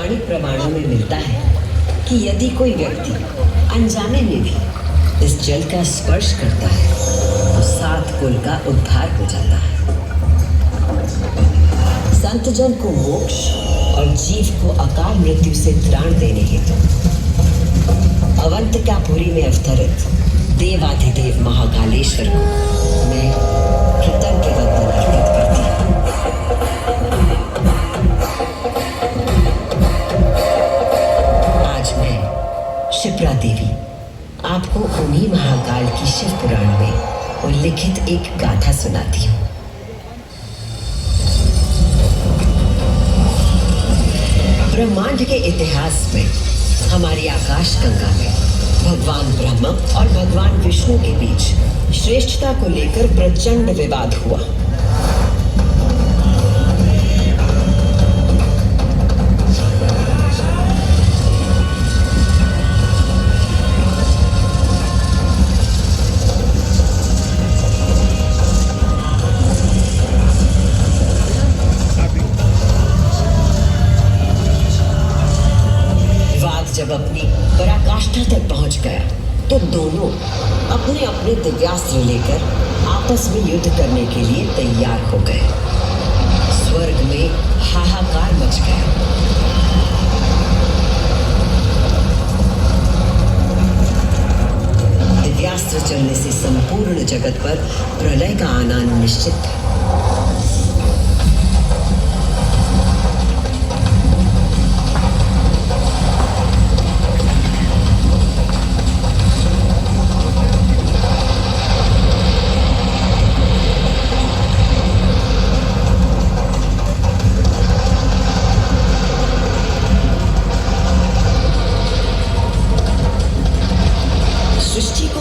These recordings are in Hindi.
पौराणिक प्रमाणों में मिलता है कि यदि कोई व्यक्ति अनजाने में भी इस जल का स्पर्श करता है तो 7 कुल का उद्धार हो जाता है। संतजन को मोक्ष और जीव को अकाल मृत्यु से त्राण देने हेतु अवंतिकापुरी में अवतरित देवाधिदेव महाकालेश्वर को मैं कृतज्ञ वंदन अर्पित करती हूँ। आज मैं शिप्रा देवी आपको उन्हीं महाकाल की शिव पुराण में उल्लिखित एक गाथा सुनाती हूँ। ब्रह्मांड के इतिहास में हमारी आकाश गंगा में भगवान ब्रह्मा और भगवान विष्णु के बीच श्रेष्ठता को लेकर प्रचंड विवाद हुआ। जब अपनी पराकाष्ठा तक पहुंच गया तो दोनों अपने अपने दिव्यास्त्र लेकर आपस में युद्ध करने के लिए तैयार हो गए। स्वर्ग में हाहाकार मच गया। दिव्यास्त्र चलने से संपूर्ण जगत पर प्रलय का आना निश्चित था।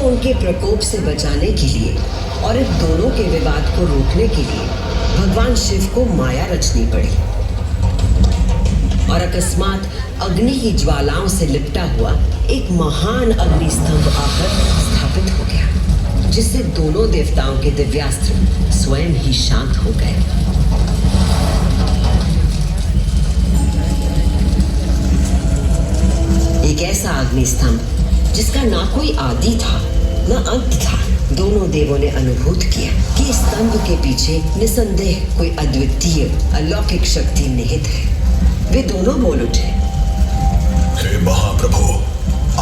उनके प्रकोप से बचाने के लिए और इन दोनों के विवाद को रोकने के लिए भगवान शिव को माया रचनी पड़ी और अकस्मात अग्नि की ज्वालाओं से लिपटा हुआ एक महान अग्नि स्तंभ आकर स्थापित हो गया, जिससे दोनों देवताओं के दिव्यास्त्र स्वयं ही शांत हो गए। एक ऐसा अग्नि स्तंभ जिसका ना कोई आदि था न अंत था। दोनों देवों ने अनुभूत किया कि इस स्तंभ के पीछे निसंदेह कोई अद्वितीय अलौकिक शक्ति निहित है। वे दोनों बोल उठे, हे महाप्रभु,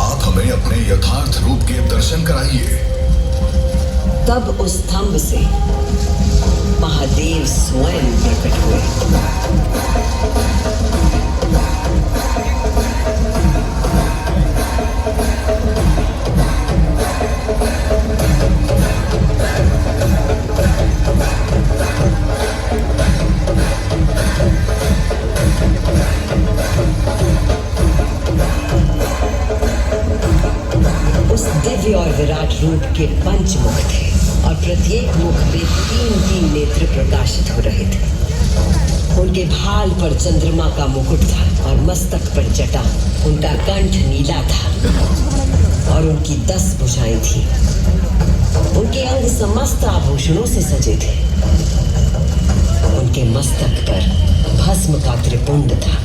आप हमें अपने यथार्थ रूप के दर्शन कराइए। तब उस स्तंभ से महादेव स्वयं प्रकट हुए। और विराट रूप के 5 मुख थे और प्रत्येक मुख में 3-3 नेत्र प्रकाशित हो रहे थे। उनके भाल पर चंद्रमा का मुकुट था और मस्तक पर जटा। उनका कंठ नीला था और उनकी 10 भुजाएं थी। उनके अंग समस्त आभूषणों से सजे थे। उनके मस्तक पर भस्म का त्रिपुंड था।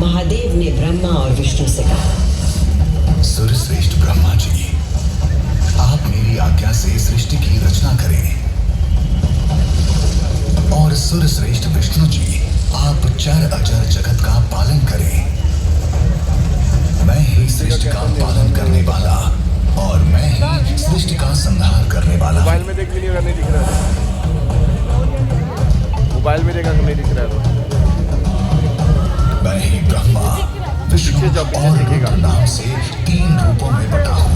महादेव ने ब्रह्मा और विष्णु से कहा, सूर्यश्रेष्ठ ब्रह्मा जी, आप मेरी आज्ञा से सृष्टि की रचना करें और सूर्यश्रेष्ठ विष्णु जी, आप चर अचर जगत का पालन करें। मैं ही सृष्टि का पालन करने वाला और मैं ही सृष्टि का संहार करने वाला। मोबाइल में देख भी नहीं दिख रहा है। मोबाइल में देखा नहीं दिख रहा है। मैं ही ब्रह्मा विष्णु और रुद्र नाम से 3 रूपों में बटा हूँ।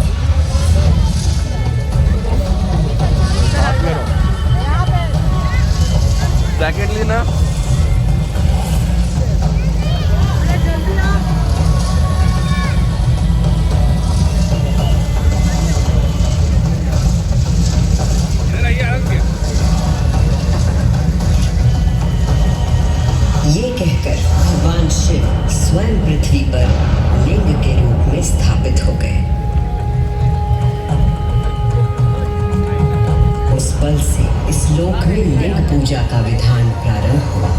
जैकेट लेना। देखकर भगवान शिव स्वयं पृथ्वी पर लिंग के रूप में स्थापित हो गए। उस पल से इस लोक में लिंग पूजा का विधान प्रारंभ हुआ।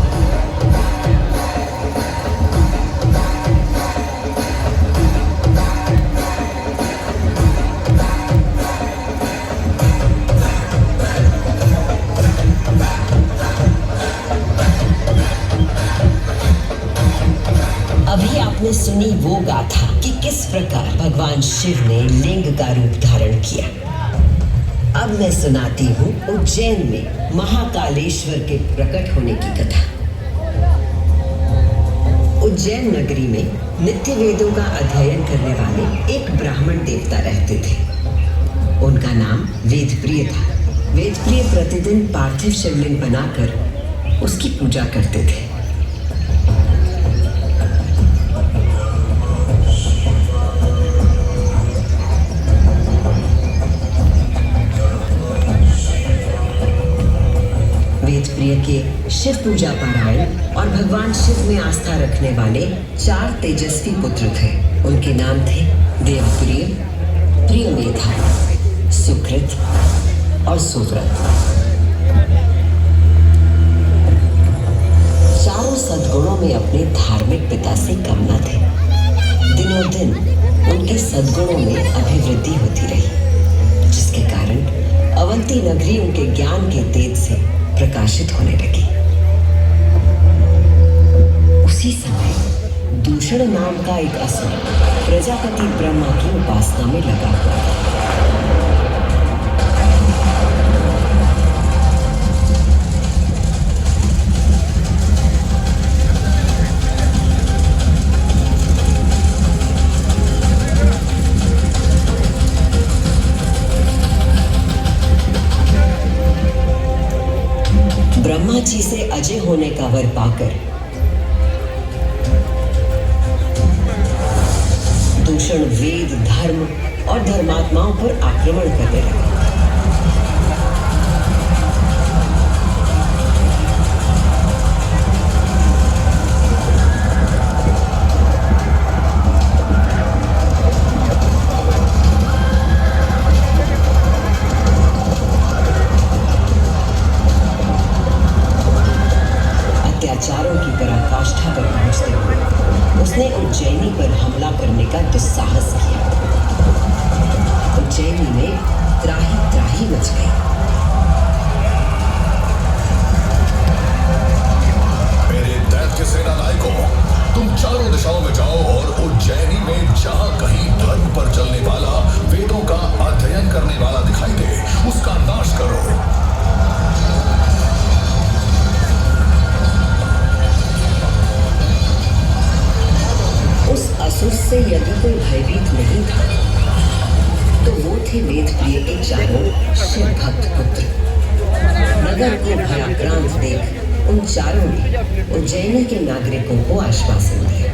अभी आपने सुनी वो गाथा कि किस प्रकार भगवान शिव ने लिंग का रूप धारण किया। अब मैं सुनाती हूँ उज्जैन में महाकालेश्वर के प्रकट होने की कथा। उज्जैन नगरी में नित्य वेदों का अध्ययन करने वाले एक ब्राह्मण देवता रहते थे। उनका नाम वेदप्रिय था। वेदप्रिय प्रतिदिन पार्थिव शिवलिंग बनाकर उसकी पूजा करते थे। वेदप्रिय के शिव पूजा पारायण और भगवान शिव में आस्था रखने वाले 4 तेजस्वी पुत्र थे। उनके नाम थे देवप्रिय, प्रियमेधा, सुकृत और सुव्रत। चारों सद्गुणों में अपने धार्मिक पिता से कम न थे। दिनों दिन उनके सद्गुणों में अभिवृद्धि होती रही, जिसके कारण अवंती नगरी उनके ज्ञान के तेज से प्रकाशित होने लगी। उसी समय दूषण नाम का एक असुर प्रजापति ब्रह्मा की उपासना में लगा हुआ था। ब्रह्मा जी से अजय होने का वर पाकर दूषण वेद, धर्म और धर्मात्माओं पर आक्रमण करने लगा। अत्याचारों की पराकाष्ठा पर पहुंचते हुए उसने उज्जैनी पर हमला करने का दुस्साहस किया। उज्जैनी में त्राही त्राही मच गई। मेरे दैत्य सेना नायकों, तुम चारों दिशाओं में जाओ और उज्जैनी में जहां कहीं धर्म पर चलने वाला, वेदों का अध्ययन करने वाला दिखाई दे, उसका नाश करो। उस असुर से यदि कोई भयभीत नहीं था तो वो थे वेदप्रिय के चारों शिव भक्त पुत्र। नगर को भयाक्रांत देख उन चारों ने उज्जैनी के नागरिकों को आश्वासन दिया।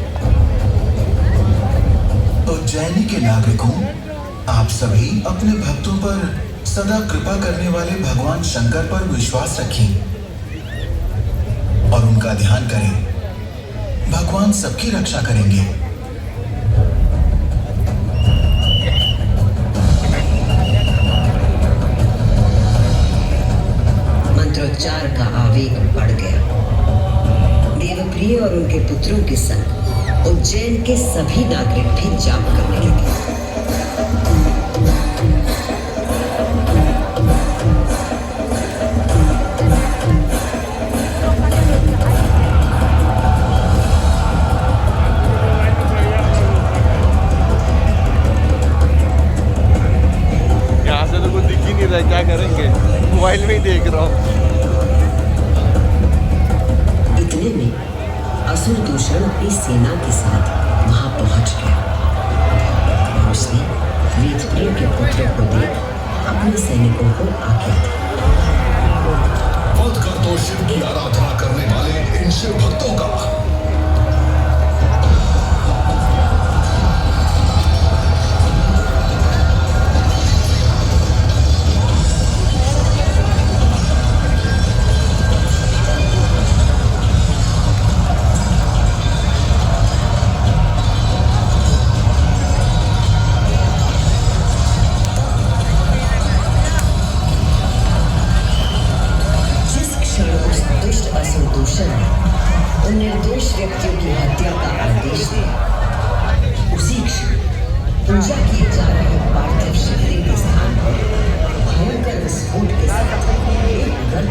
उज्जैनी के नागरिकों, आप सभी अपने भक्तों पर सदा कृपा करने वाले भगवान शंकर पर विश्वास रखें और उनका ध्यान करें। भगवान सबकी रक्षा करेंगे। मंत्रोच्चार का आवेग बढ़ गया। देवप्रिय और उनके पुत्रों के संग उज्जैन के सभी नागरिक भी जाप करने लगे। यहाँ से तो कुछ दिख ही नहीं रहा है, क्या करेंगे? मोबाइल में ही देख रहा हूँ। इतने में असुर दूषण अपनी सेना के साथ वहां पहुंच गया। दूषण ने उन निर्दोष व्यक्तियों की हत्या का आदेश दिया। उसी क्षण पूजा किए जा रहे